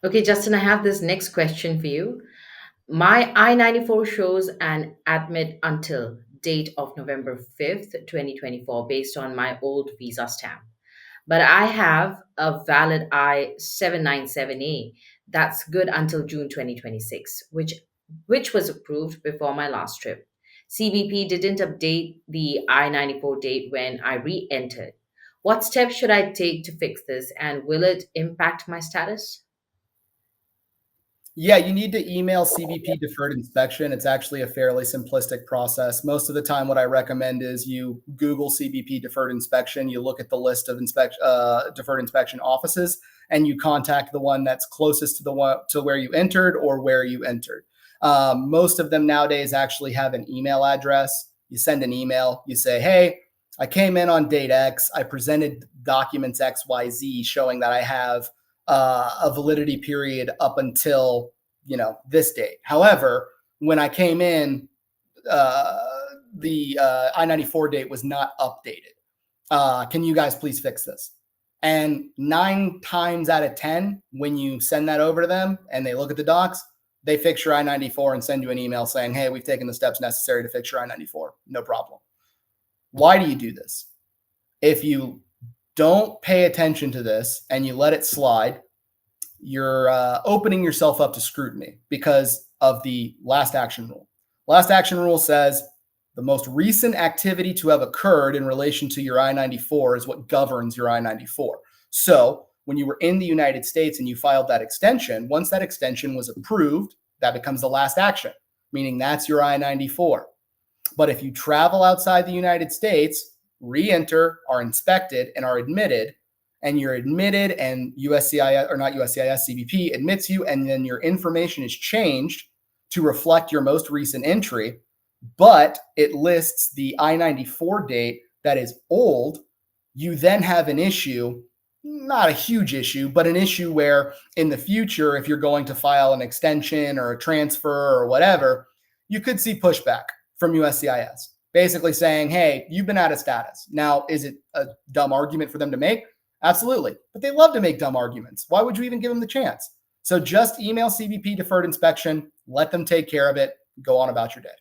Okay, Justin, I have this next question for you. My I-94 shows an admit until date of November 5th, 2024, based on my old visa stamp. But I have a valid I-797A that's good until June 2026, which was approved before my last trip. CBP didn't update the I-94 date when I re-entered. What steps should I take to fix this, and will it impact my status? Yeah, you need to email CBP deferred inspection. It's actually a fairly simplistic process. Most of the time, what I recommend is you Google CBP deferred inspection. You look at the list of deferred inspection offices, and you contact the one that's closest to the one to where you entered or where you entered. Most of them nowadays actually have an email address. You send an email. You say, "Hey, I came in on date X. I presented documents XYZ showing that I have a validity period up until this date. However, when I came in, uh, the I-94 date was not updated. Can you guys please fix this?" And 9 times out of 10, when you send that over to them and they look at the docs, they fix your I-94 and send you an email saying, "Hey, we've taken the steps necessary to fix your I-94. No problem." Why do you do this? If you don't pay attention to this and you let it slide, you're opening yourself up to scrutiny because of the last action rule. Last action rule says the most recent activity to have occurred in relation to your I-94 is what governs your I-94. So when you were in the United States and you filed that extension, once that extension was approved, that becomes the last action, meaning that's your I-94. But if you travel outside the United States, re-enter, are inspected, and are admitted, and you're admitted and USCIS, or not USCIS, CBP admits you, and then your information is changed to reflect your most recent entry, but it lists the I-94 date that is old, you then have an issue, not a huge issue, but an issue where in the future, if you're going to file an extension or a transfer or whatever, you could see pushback from USCIS, basically saying, "Hey, you've been out of status." Now, is it a dumb argument for them to make? Absolutely. But they love to make dumb arguments. Why would you even give them the chance? So just email CBP deferred inspection, let them take care of it, go on about your day.